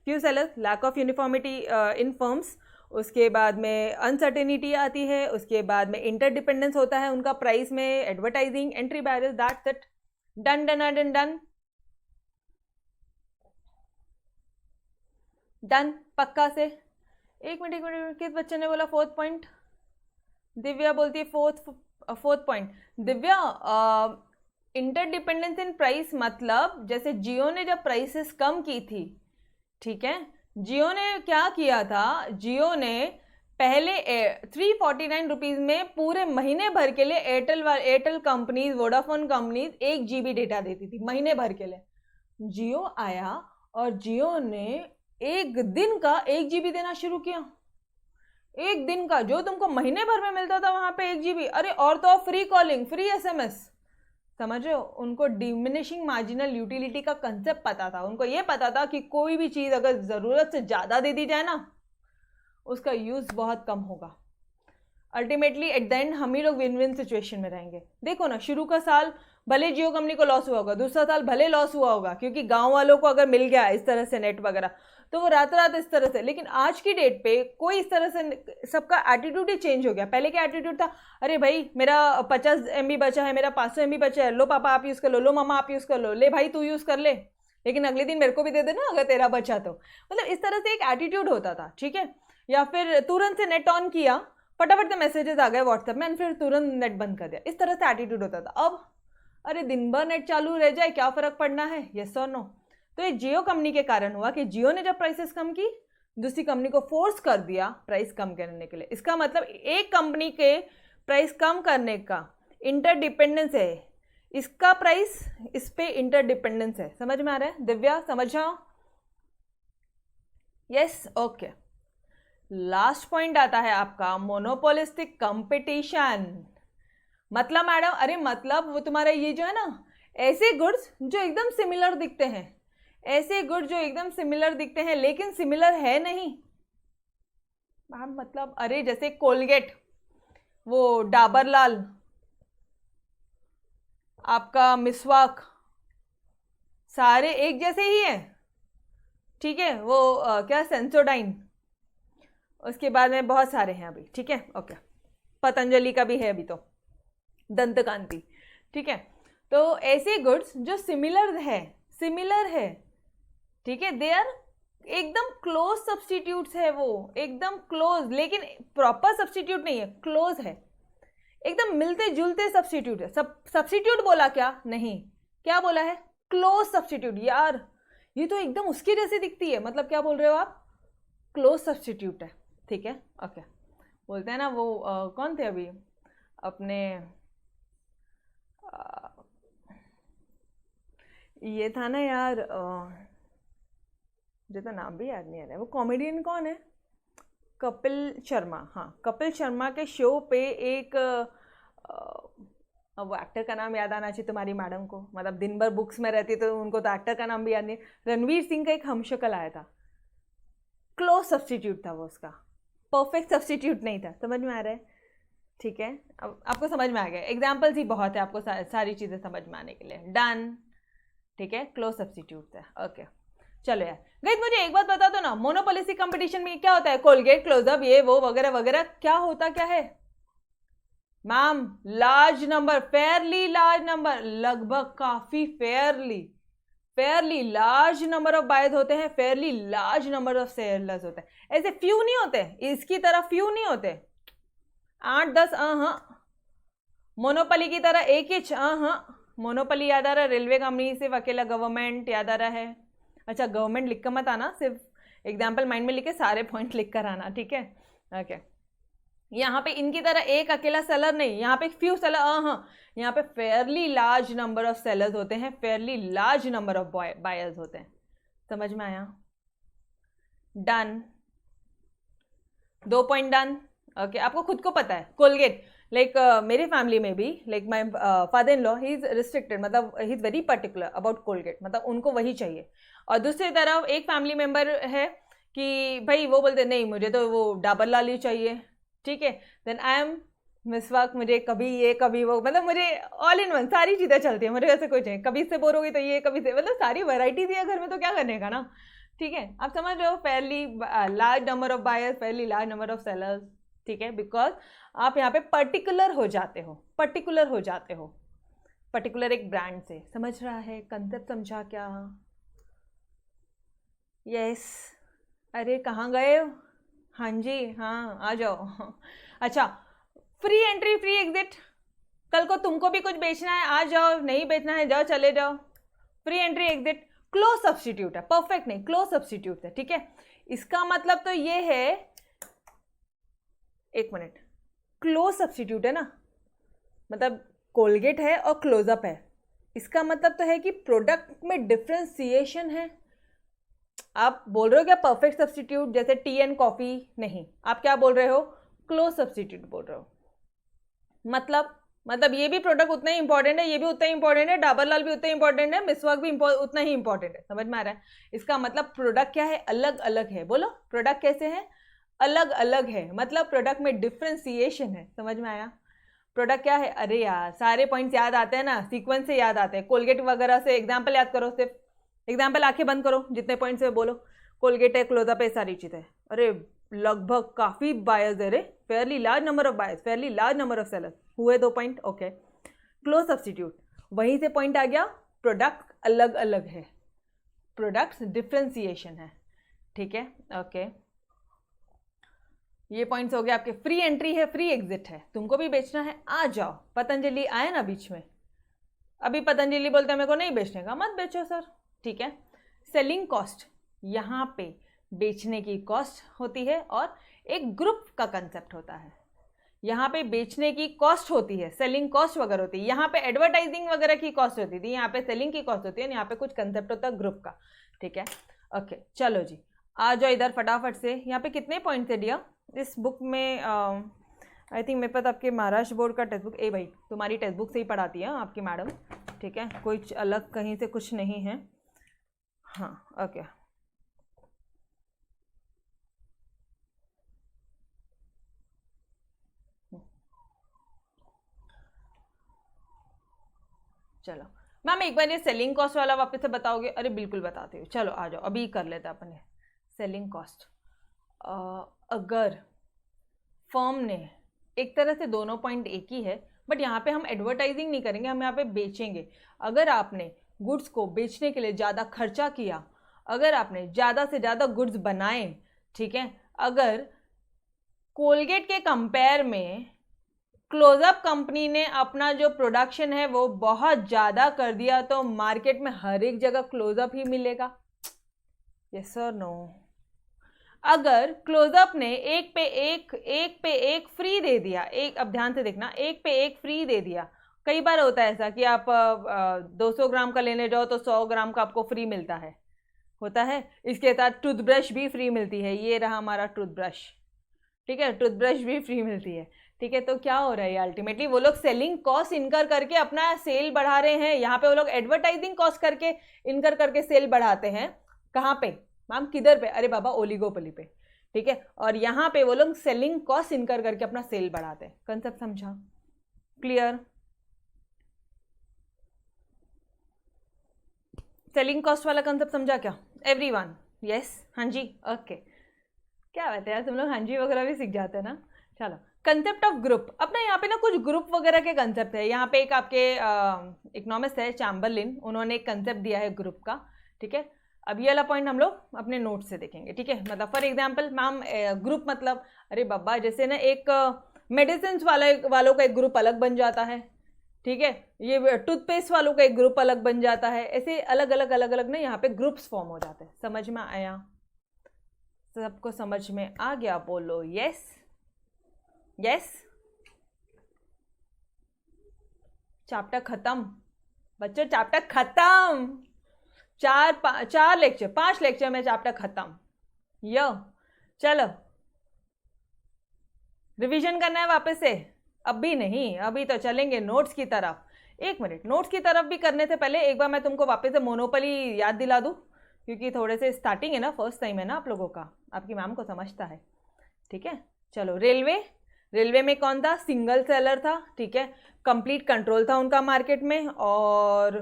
Speaker 1: Few sellers, lack of uniformity in firms, उसके बाद में अनसर्टेनिटी आती है, उसके बाद में इंटरडिपेंडेंस होता है उनका प्राइस में, advertising, entry barriers, that's it, done done done done done, पक्का से। एक मिनट, किस बच्चे ने बोला 4th पॉइंट, दिव्या बोलती है 4th point. Divya, interdependence in price मतलब जैसे जियो ने जब प्राइसेस कम की थी, ठीक है, जियो ने क्या किया था, जियो ने पहले 349 रुपीज़ में पूरे महीने भर के लिए Airtel companies, Vodafone companies 1 GB data देती थी महीने भर के लिए। जियो आया और जियो ने एक दिन का 1 GB देना शुरू किया, एक दिन का, जो तुमको महीने भर में मिलता था वहां पे 1 GB। अरे और तो फ्री कॉलिंग, फ्री SMS, समझ रहे हो। उनको डिमिनिशिंग मार्जिनल यूटिलिटी का कंसेप्ट पता था, उनको ये पता था कि कोई भी चीज़ अगर ज़रूरत से ज़्यादा दे दी जाए ना, उसका यूज़ बहुत कम होगा। अल्टीमेटली एट द एंड हम ही लोग विन विन सिचुएशन में रहेंगे। देखो ना, शुरू का साल भले जियो कंपनी को लॉस हुआ होगा, दूसरा साल भले लॉस हुआ होगा, क्योंकि गांव वालों को अगर मिल गया इस तरह से नेट वगैरह, तो वो रात रात इस तरह से। लेकिन आज की डेट पे कोई इस तरह से, सबका एटीट्यूड ही चेंज हो गया। पहले क्या एटीट्यूड था, अरे भाई मेरा 50 MB बचा है, मेरा 500 MB बचा है, लो पापा आप यूज़ कर लो, लो मामा आप यूज़ कर लो, ले भाई तू यूज़ कर ले, लेकिन अगले दिन मेरे को भी दे देना अगर तेरा बचा तो। मतलब इस तरह से एक एटीट्यूड होता था, ठीक है। या फिर तुरंत से नेट ऑन किया, फटाफट से मैसेजेस आ गए व्हाट्सएप में, फिर तुरंत नेट बंद कर दिया, इस तरह से एटीट्यूड होता था। अब अरे दिन भर नेट चालू रह जाए, क्या फ़र्क पड़ना है, यस और नो। तो ये जियो कंपनी के कारण हुआ कि जियो ने जब प्राइसेस कम की, दूसरी कंपनी को फोर्स कर दिया प्राइस कम करने के लिए। इसका मतलब एक कंपनी के प्राइस कम करने का इंटरडिपेंडेंस है, इसका प्राइस इस पे इंटरडिपेंडेंस है। समझ में आ रहा है दिव्या, समझा, यस, ओके। लास्ट पॉइंट आता है आपका मोनोपोलिस्टिक कंपटीशन। मतलब मैडम, अरे मतलब वो तुम्हारा ये जो है ना, ऐसे गुड्स जो एकदम सिमिलर दिखते हैं, ऐसे गुड्स जो एकदम सिमिलर दिखते हैं लेकिन सिमिलर है नहीं मैम। मतलब अरे जैसे कोलगेट, वो डाबर लाल, आपका मिसवाक, सारे एक जैसे ही हैं, ठीक है। वो क्या सेंसोडाइन, उसके बाद में बहुत सारे हैं अभी, ठीक है, ओके। पतंजलि का भी है अभी तो, दंतकांति, ठीक है। तो ऐसे गुड्स जो सिमिलर है, ठीक है, दे आर एकदम क्लोज सब्स्टिट्यूट्स है, वो एकदम क्लोज, लेकिन प्रॉपर सब्स्टिट्यूट नहीं है, क्लोज है। एकदम मिलते जुलते सब्स्टिट्यूट है। सब्स्टिट्यूट बोला क्या? नहीं, क्या बोला है? Close substitute. यार ये तो एकदम उसकी जैसी दिखती है, मतलब क्या बोल रहे हो आप? क्लोज सब्स्टिट्यूट है, ठीक है, ओके। बोलते हैं ना वो कौन थे अभी अपने ये था ना यार, मुझे तो नाम भी याद नहीं आ रहा है, वो कॉमेडियन कौन है? कपिल शर्मा। हाँ, कपिल शर्मा के शो पे एक अब वो एक्टर का नाम याद आना चाहिए तुम्हारी मैडम को, मतलब दिन भर बुक्स में रहती तो उनको तो एक्टर का नाम भी याद नहीं। रणवीर सिंह का एक हमशक्ल आया था, क्लोज सब्स्टिट्यूट था वो उसका, परफेक्ट सब्स्टिट्यूट नहीं था। समझ में आ रहा है? ठीक है, अब आपको समझ में आ गया। एग्जाम्पल्स ही बहुत है आपको सारी चीज़ें समझ में आने के लिए। डन, ठीक है, क्लोज सब्स्टिट्यूट है, ओके। चलो यार गाइस, मुझे एक बात बता दो ना, मोनोपोलिसी कंपटीशन में क्या होता है? कोलगेट, क्लोजअप, ये वो वगैरह वगैरह, क्या होता क्या है ma'am? Large number, fairly large number, लगभग काफी fairly large number of buyers होते हैं, fairly large number of sellers होते हैं। ऐसे फ्यू नहीं होते, इसकी तरह फ्यू नहीं होते, 8-10। हाँ, मोनोपोली की तरह एक ही। हाँ, मोनोपोली याद आ रहा है? रेलवे कंपनी, सिर्फ अकेला गवर्नमेंट याद आ रहा है? अच्छा, गवर्नमेंट लिख कर मत आना, सिर्फ एग्जाम्पल माइंड में लिख के सारे पॉइंट लिख कर आना, ठीक है, ओके। यहाँ पे इनकी तरह एक अकेला सेलर नहीं, यहाँ पे फ्यू सेलर। हाँ, यहाँ पे fairly large number of sellers होते हैं, fairly large number of buyers होते हैं। समझ में आया? Done, 2 point done, okay. आपको खुद को पता है कोलगेट, लाइक मेरे फैमिली में भी, like my father in law, he is restricted, मतलब he is very particular about Colgate, मतलब उनको वही चाहिए। और दूसरी तरफ एक फैमिली मेंबर है कि भाई वो बोलते नहीं मुझे तो वो डाबर लाल ही चाहिए, ठीक है। देन आई एम मिसवाक, मुझे कभी ये कभी वो, मतलब मुझे ऑल इन वन सारी चीज़ें चलती है, मुझे ऐसे कोई चाहिए, कभी इससे बोर होगी तो ये, कभी से, मतलब सारी वैरायटी दी है घर में तो क्या करने का ना, ठीक है। आप समझ रहे हो? Fairly large number of buyers, fairly large number of sellers, ठीक है, बिकॉज आप यहाँ पे पर्टिकुलर हो जाते हो, पर्टिकुलर एक ब्रांड से। समझ रहा है? कंसेप्ट समझा क्या? यस। अरे कहाँ गए हो? हाँ जी, हाँ आ जाओ। अच्छा, फ्री एंट्री फ्री एग्जिट, कल को तुमको भी कुछ बेचना है आ जाओ, नहीं बेचना है जाओ, चले जाओ। Free entry exit close substitute है, परफेक्ट नहीं, क्लोज सब्स्टिट्यूट है, ठीक है। इसका मतलब तो ये है, एक मिनट, क्लोज सब्स्टिट्यूट है ना, मतलब कोलगेट है और क्लोजअप है, इसका मतलब तो है कि प्रोडक्ट में डिफ्रेंसिएशन है। आप बोल रहे हो क्या परफेक्ट सब्स्टिट्यूट जैसे टी एंड कॉफी? नहीं, आप क्या बोल रहे हो? क्लोज सब्स्टिट्यूट बोल रहे हो। मतलब ये भी प्रोडक्ट उतना ही इंपॉर्टेंट है, ये भी उतना ही इंपॉर्टेंट है, डाबर लाल भी उतना ही इंपॉर्टेंट है, मिसवाक भी उतना ही इंपॉर्टेंट है। समझ में आ रहा है? इसका मतलब प्रोडक्ट क्या है? अलग अलग है। बोलो प्रोडक्ट कैसे है? अलग अलग है, मतलब प्रोडक्ट में डिफ्रेंसिएशन है। समझ में आया? प्रोडक्ट क्या है? अरे यार सारे पॉइंट्स याद आते हैं ना, सीक्वेंस से याद आते हैं, कोलगेट वगैरह से एग्जाम्पल याद करो, सिर्फ एग्जाम्पल, आंखें बंद करो, जितने पॉइंट्स है बोलो। कोलगेट है, क्लोजअप है, सारी चीज़ें। अरे लगभग काफ़ी बायर्स है रे, fairly large number of buyers, fairly large number of sellers, हुए 2 पॉइंट, ओके। क्लोज सब्स्टिट्यूट, वहीं से पॉइंट आ गया, प्रोडक्ट अलग अलग है, प्रोडक्ट्स डिफ्रेंसिएशन है, ठीक है, ओके। ये पॉइंट्स हो गए आपके। फ्री एंट्री है, फ्री एग्जिट है, तुमको भी बेचना है आ जाओ। पतंजलि आए ना बीच में, अभी पतंजलि बोलते हैं मेरे को नहीं बेचने का, मत बेचो सर, ठीक है। सेलिंग कॉस्ट, यहाँ पे बेचने की कॉस्ट होती है और एक ग्रुप का कंसेप्ट होता है। यहाँ पे बेचने की कॉस्ट होती है, सेलिंग कॉस्ट वगैरह होती है, यहाँ पे एडवर्टाइजिंग वगैरह की कॉस्ट होती थी, यहाँ पे सेलिंग की कॉस्ट होती है, यहाँ पे कुछ कंसेप्ट होता है ग्रुप का, ठीक है, ओके। चलो जी आ जाओ इधर फटाफट से। यहाँ पे कितने पॉइंट्स है डिया इस बुक में? आई थिंक मेरे पास आपके महाराष्ट्र बोर्ड का टेक्स्ट बुक, ए भाई तुम्हारी टेक्स्ट बुक से ही पढ़ाती है आपकी मैडम, ठीक है, कोई अलग कहीं से कुछ नहीं है, हाँ, ओके। चलो मैम एक बार ये सेलिंग कॉस्ट वाला वापस से बताओगे? अरे बिल्कुल बताती हूँ, चलो आ जाओ अभी कर लेते हैं अपन। सेलिंग कॉस्ट, अगर फर्म ने एक तरह से दोनों पॉइंट एक ही है, बट यहाँ पे हम एडवर्टाइजिंग नहीं करेंगे, हम यहाँ पे बेचेंगे। अगर आपने गुड्स को बेचने के लिए ज़्यादा खर्चा किया, अगर आपने ज़्यादा से ज़्यादा गुड्स बनाए, ठीक है, अगर कोलगेट के कंपेयर में क्लोजअप कंपनी ने अपना जो प्रोडक्शन है वो बहुत ज़्यादा कर दिया, तो मार्केट में हर एक जगह क्लोजअप ही मिलेगा। यस और नो? अगर क्लोजअप ने एक पे एक फ्री दे दिया, एक, अब ध्यान से देखना, एक पे एक फ्री दे दिया। कई बार होता है ऐसा कि आप 200 ग्राम का लेने जाओ तो 100 ग्राम का आपको फ्री मिलता है, होता है। इसके साथ टूथब्रश भी फ्री मिलती है, ये रहा हमारा टूथब्रश, ठीक है, टूथब्रश भी फ्री मिलती है, ठीक है। तो क्या हो रहा है, अल्टीमेटली वो लोग सेलिंग कॉस्ट इनकर करके अपना सेल बढ़ा रहे हैं। यहाँ पे वो लोग एडवर्टाइजिंग कॉस्ट करके इनकर करके सेल बढ़ाते हैं। कहाँ पे मैम, किधर पे? अरे बाबा, ओलिगोपोली पे, ठीक है। और यहाँ पे वो लोग सेलिंग कॉस्ट इनकर करके अपना सेल बढ़ाते हैं। कंसेप्ट समझा? क्लियर? सेलिंग कॉस्ट वाला कंसेप्ट समझा क्या एवरीवन? यस, हाँ जी, ओके। क्या बात है यार, तुम लोग हाँ जी वगैरह भी सीख जाते हैं ना। चलो, कंसेप्ट ऑफ ग्रुप। अपना यहाँ पे ना कुछ ग्रुप वगैरह के कंसेप्ट है। यहाँ पे एक आपके इकोनॉमिस्ट है चैम्बरलिन, उन्होंने एक कंसेप्ट दिया है ग्रुप का, ठीक है। अब ये वाला पॉइंट हम लोग अपने नोट से देखेंगे, ठीक है। मतलब फॉर एग्जांपल मैम, ग्रुप मतलब, अरे बाबा, जैसे ना एक मेडिसिन वालों का एक ग्रुप अलग बन जाता है, ठीक है। ये टूथपेस्ट वालों का एक ग्रुप अलग बन जाता है, ऐसे अलग अलग ना यहाँ पे ग्रुप्स फॉर्म हो जाते हैं। समझ में आया? सबको समझ में आ गया? बोलो यस। यस, चैप्टर खत्म बच्चों, चैप्टर खत्म। 5 लेक्चर में चैप्टर खत्म। यो, चलो रिवीजन करना है वापस से? अभी नहीं, अभी तो चलेंगे नोट्स की तरफ। एक मिनट, नोट्स की तरफ भी करने से पहले एक बार मैं तुमको वापस से मोनोपोली याद दिला दूं, क्योंकि थोड़े से स्टार्टिंग है ना, फर्स्ट टाइम है ना आप लोगों का, आपकी मैम को समझता है, ठीक है। चलो, रेलवे में कौन था? सिंगल सेलर था, ठीक है। कंप्लीट कंट्रोल था उनका मार्केट में, और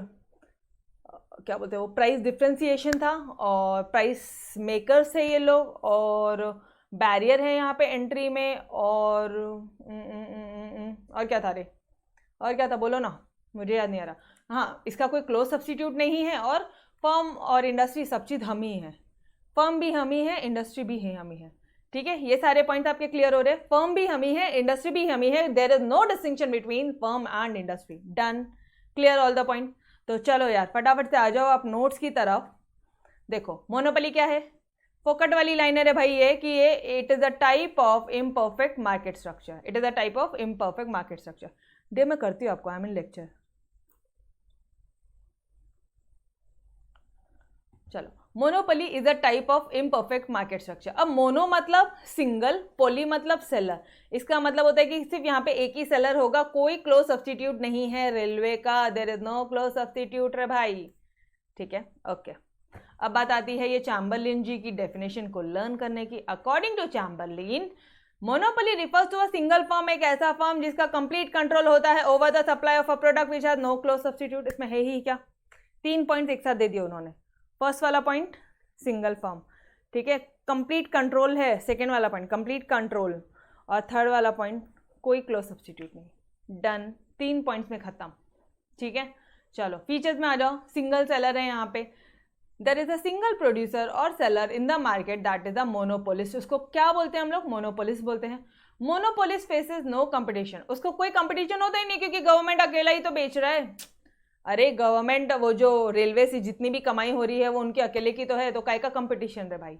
Speaker 1: क्या बोलते हैं वो, प्राइस डिफ्रेंसिएशन था, और प्राइस मेकर्स है ये लोग, और बैरियर है यहाँ पे एंट्री में, और क्या था रे, और क्या था, बोलो ना, मुझे याद नहीं आ रहा। हाँ, इसका कोई क्लोज सब्स्टिट्यूट नहीं है, और फर्म और इंडस्ट्री सब चीज़ हम ही है, फर्म भी हम ही है, इंडस्ट्री भी है हम ही है, ठीक है। ये सारे पॉइंट आपके क्लियर हो रहे हैं? फर्म भी हम ही है, इंडस्ट्री भी हम ही है, there is no distinction between firm and industry. Done, clear all the point? तो चलो यार, फटाफट से आ जाओ आप नोट्स की तरफ। देखो, मोनोपोली क्या है? फोकट वाली लाइनर है भाई ये, कि ये it is a type of imperfect market structure. It is a type of imperfect market structure. Day मैं करती हूँ आपको, आई मीन लेक्चर। चलो, monopoly is a type of imperfect market structure. अब मोनो मतलब सिंगल, पोली मतलब सेलर। इसका मतलब होता है कि सिर्फ यहाँ पे एक ही सेलर होगा, कोई क्लोज सब्स्टिट्यूट नहीं है रेलवे का, there is no close substitute रे भाई, ठीक है, ओके। अब बात आती है ये चैम्बरलिन जी की डेफिनेशन को लर्न करने की। According to Chamberlin, monopoly refers to a single firm, एक ऐसा फर्म जिसका कंप्लीट कंट्रोल होता है over the supply of a product which has no close substitute. इसमें है ही क्या? 3 पॉइंट एक साथ दे दिए उन्होंने। फर्स्ट वाला पॉइंट सिंगल फर्म, ठीक है, कंप्लीट कंट्रोल है। सेकेंड वाला पॉइंट कंप्लीट कंट्रोल, और थर्ड वाला पॉइंट कोई क्लोज सब्स्टिट्यूट नहीं। डन, 3 पॉइंट्स में खत्म, ठीक है। चलो फीचर्स में आ जाओ। सिंगल सेलर है यहाँ पे, there is a single producer और seller in the market, that is the monopolist. उसको क्या बोलते हैं हम लोग? मोनोपोलिस्ट बोलते हैं। मोनोपोलिस्ट फेसेस नो कंपटीशन, उसको कोई कंपटीशन होता ही नहीं, क्योंकि गवर्नमेंट अकेला ही तो बेच रहा है। अरे गवर्नमेंट, वो जो रेलवे से जितनी भी कमाई हो रही है वो उनके अकेले की तो है, तो काय का कंपटीशन है भाई?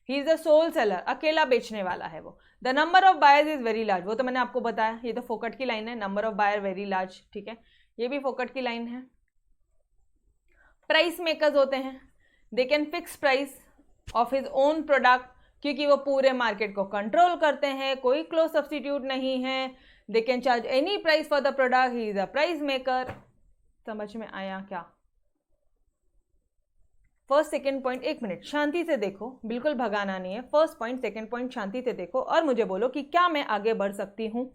Speaker 1: He is the sole seller, अकेला बेचने वाला है वो। The number of buyers is very large, वो तो मैंने आपको बताया, ये तो फोकट की लाइन है, number of buyer very large, ठीक है, ये भी फोकट की लाइन है। प्राइस मेकर्स होते हैं, they can fix price of his own product, क्योंकि वो पूरे मार्केट को कंट्रोल करते हैं, कोई क्लोज सब्स्टिट्यूट नहीं है। दे can charge any price for the product, he is a price maker. समझ में आया क्या? फर्स्ट सेकेंड पॉइंट, एक मिनट शांति से देखो, बिल्कुल भगाना नहीं है। फर्स्ट पॉइंट सेकेंड पॉइंट शांति से देखो और मुझे बोलो कि क्या मैं आगे बढ़ सकती हूं।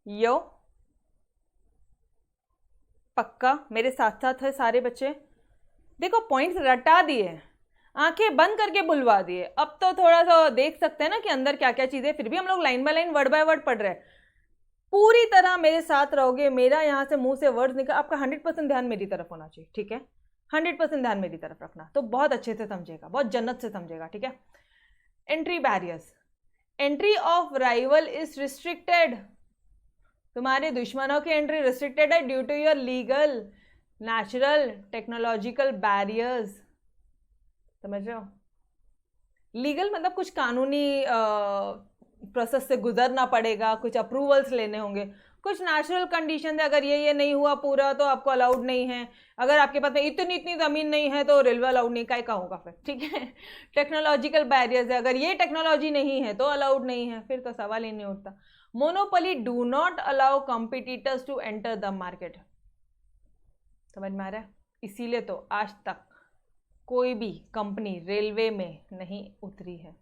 Speaker 1: यो, पक्का मेरे साथ साथ है सारे बच्चे? देखो पॉइंट्स रटा दिए, आंखें बंद करके बुलवा दिए। अब तो थोड़ा सा देख सकते हैं ना कि अंदर क्या क्या चीजें, फिर भी हम लोग line by line word by word पढ़ रहे हैं। पूरी तरह मेरे साथ रहोगे, मेरा यहाँ से मुंह से वर्ड्स निकल, आपका 100% ध्यान मेरी तरफ होना चाहिए, ठीक है। 100% ध्यान मेरी तरफ रखना, तो बहुत अच्छे से समझेगा, बहुत जन्नत से समझेगा, ठीक है। Entry barriers, entry of rival is restricted, तुम्हारे दुश्मनों की एंट्री रिस्ट्रिक्टेड है due to your legal, natural, technological barriers. समझ रहे हो? लीगल मतलब कुछ कानूनी प्रोसेस से गुजरना पड़ेगा, कुछ अप्रूवल्स लेने होंगे, कुछ नेचुरल कंडीशन है, अगर ये नहीं हुआ पूरा तो आपको अलाउड नहीं है, अगर आपके पास में इतनी ज़मीन नहीं है तो रेलवे अलाउड नहीं, काय का होगा फिर, ठीक है। टेक्नोलॉजिकल बैरियर्स है, अगर ये टेक्नोलॉजी नहीं है तो अलाउड नहीं है, फिर तो सवाल ही नहीं उठता। Monopoly do not allow competitors to enter the market. समझ में आ रहा है? इसीलिए तो आज तक कोई भी कंपनी रेलवे में नहीं उतरी है,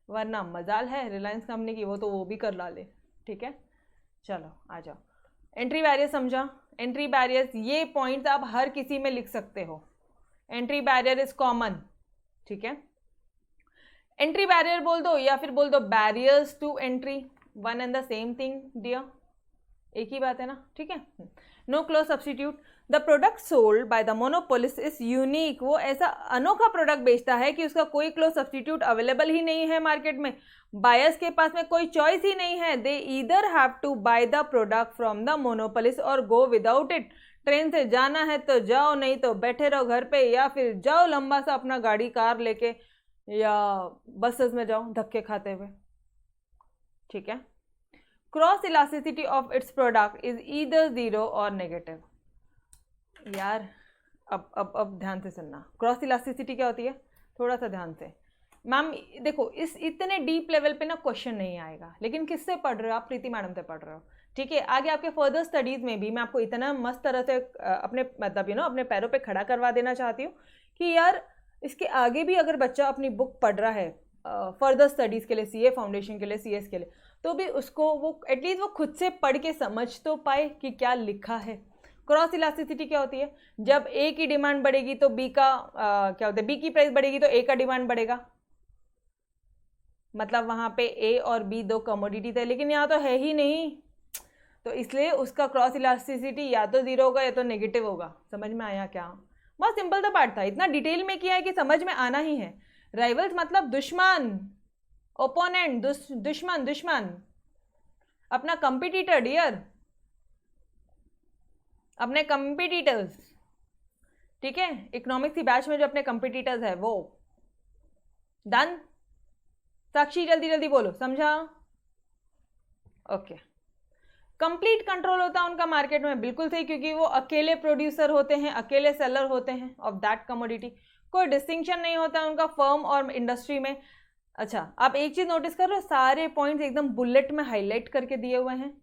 Speaker 1: वरना मजाल है रिलायंस कंपनी की, वो तो वो भी कर ला ले, ठीक है। चलो आ जाओ, एंट्री बैरियर समझा। एंट्री बैरियर्स, ये पॉइंट्स आप हर किसी में लिख सकते हो। एंट्री बैरियर इज कॉमन, ठीक है। एंट्री बैरियर बोल दो या फिर बोल दो barriers to entry, one and the same thing dear, एक ही बात है ना, ठीक है। No close substitute. The product sold by the monopolist is unique, वो ऐसा अनोखा प्रोडक्ट बेचता है कि उसका कोई क्लोज सब्स्टिट्यूट अवेलेबल ही नहीं है मार्केट में। बायर्स के पास में कोई चॉइस ही नहीं है, they either have to buy the product from the monopolist और गो विदाउट इट। ट्रेन से जाना है तो जाओ, नहीं तो बैठे रहो घर पे, या फिर जाओ लंबा सा अपना गाड़ी कार लेके, या बसेस में जाओ धक्के खाते हुए, ठीक है। Cross elasticity of its product is either zero और नेगेटिव। यार अब ध्यान से सुनना, क्रॉस इलास्टिसिटी क्या होती है, थोड़ा सा ध्यान से। मैम देखो, इस इतने डीप लेवल पे ना क्वेश्चन नहीं आएगा, लेकिन किससे पढ़ रहे हो आप? प्रीति मैडम से पढ़ रहे हो, ठीक है। आगे आपके फर्दर स्टडीज में भी मैं आपको इतना मस्त तरह से अपने मतलब अपने पैरों पे खड़ा करवा देना चाहती हूँ कि यार इसके आगे भी अगर बच्चा अपनी बुक पढ़ रहा है फर्दर स्टडीज के लिए, सीए फाउंडेशन के लिए, सीएस के लिए, तो भी उसको वो एटलीस्ट वो खुद से पढ़ के समझ तो पाए कि क्या लिखा है। क्रॉस इलास्टिसिटी क्या होती है? जब ए की डिमांड बढ़ेगी तो बी का क्या होता है, बी की प्राइस बढ़ेगी तो ए का डिमांड बढ़ेगा, मतलब वहां पे ए और बी दो कमोडिटी थे, लेकिन यहाँ तो है ही नहीं, तो इसलिए उसका क्रॉस इलास्टिसिटी या तो जीरो होगा या तो नेगेटिव होगा। समझ में आया क्या? बहुत सिंपल सा पार्ट था, इतना डिटेल में किया है कि समझ में आना ही है। राइवल्स मतलब दुश्मन, ओपोनेंट, दुश्मन, अपना कंपटीटर डियर, अपने कंपटीटर्स, ठीक है। इकोनॉमिक्स की बैच में जो अपने कंपटीटर्स है वो। डन? साक्षी जल्दी जल्दी बोलो, समझा? ओके। कंप्लीट कंट्रोल होता है उनका मार्केट में, बिल्कुल सही, क्योंकि वो अकेले प्रोड्यूसर होते हैं, अकेले सेलर होते हैं ऑफ दैट कमोडिटी। कोई डिस्टिंक्शन नहीं होता उनका फर्म और इंडस्ट्री में। अच्छा, आप एक चीज नोटिस कर रहे हो, सारे पॉइंट्स एकदम बुलेट में हाईलाइट करके दिए हुए हैं,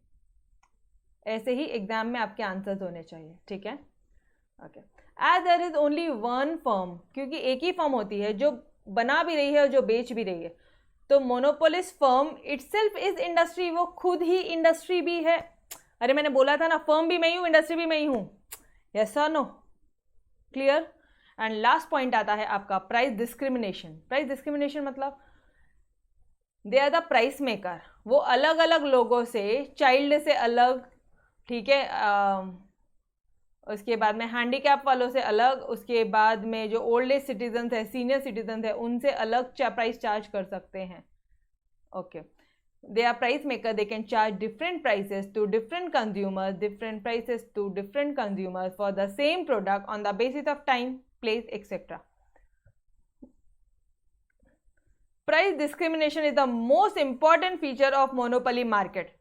Speaker 1: ऐसे ही एग्जाम में आपके आंसर्स होने चाहिए, ठीक है। Okay. As there is only one firm, क्योंकि एक ही फर्म होती है जो बना भी रही है और जो बेच भी रही है, तो monopolist firm itself is industry, वो खुद ही इंडस्ट्री भी है। अरे मैंने बोला था ना, फर्म भी मैं ही हूं, इंडस्ट्री भी मैं ही हूं। यस और no? Clear? And last point आता है आपका प्राइस डिस्क्रिमिनेशन। प्राइस डिस्क्रिमिनेशन मतलब they are the price maker, वो अलग अलग लोगों से, चाइल्ड से अलग, ठीक है, उसके बाद में हैंडीकैप वालों से अलग, उसके बाद में जो ओल्ड एज सिटीजन है, सीनियर सिटीजन है, उनसे अलग प्राइस चार्ज कर सकते हैं। Okay, they are price maker, they can charge different prices to different consumers, different prices to different consumers for the same product on the basis of time, place etcetera. Price discrimination is the most important feature of monopoly market.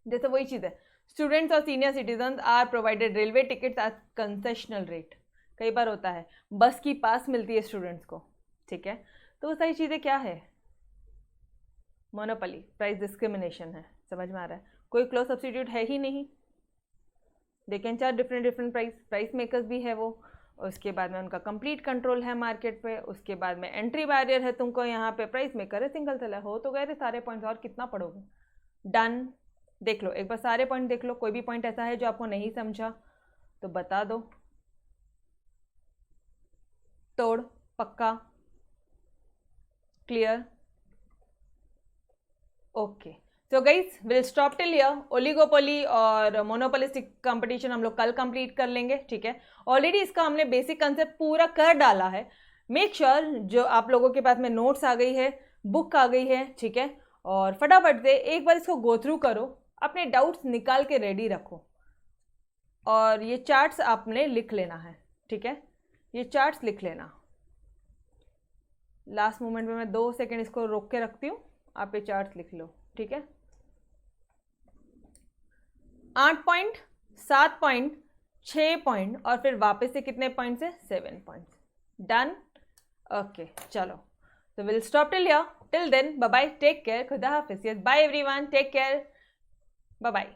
Speaker 1: जैसे वही चीज है, students और senior citizen are provided railway tickets eight concessional rate. कई बार होता है बस की पास मिलती है स्टूडेंट्स को, ठीक है, तो वो सारी चीजें क्या है? मोनोपोली, प्राइस डिस्क्रिमिनेशन है। समझ में आ रहा है? कोई क्लोज सब्स्टिट्यूट है ही नहीं, दे can charge different price makers भी है वो। उसके बाद में उनका कंप्लीट कंट्रोल है मार्केट पे। उसके बाद में एंट्री बैरियर है, तुमको यहाँ पे प्राइस मेकर है, सिंगल सेलर हो, तो गए थे सारे पॉइंट्स, और कितना पढ़ोगे? डन? देख लो एक बार सारे पॉइंट देख लो, कोई भी पॉइंट ऐसा है जो आपको नहीं समझा तो बता दो, तोड़ पक्का clear? Okay, so guys will stop till here. Oligopoly और मोनोपोलिस्टिक कंपटीशन हम लोग कल कंप्लीट कर लेंगे, ठीक है। ऑलरेडी इसका हमने बेसिक कंसेप्ट पूरा कर डाला है। मेक श्योर जो आप लोगों के पास में नोट्स आ गई है बुक आ गई है, ठीक है। और फटाफट से एक बार इसको गो थ्रू करो, अपने डाउट्स निकाल के रेडी रखो, और ये चार्ट्स आपने लिख लेना है, ठीक है। ये चार्ट्स लिख लेना। लास्ट मोमेंट में मैं 2 सेकंड इसको रोक के रखती हूँ, आप ये चार्ट्स लिख लो, ठीक है। 8 पॉइंट, 7 पॉइंट, 6 पॉइंट, और फिर वापस से कितने पॉइंट्स है? 7 पॉइंट्स। डन? ओके, चलो, तो will stop till here. Till then, bye bye, take care, खुदा हाफिज़। Yes, bye everyone, take care, bye bye.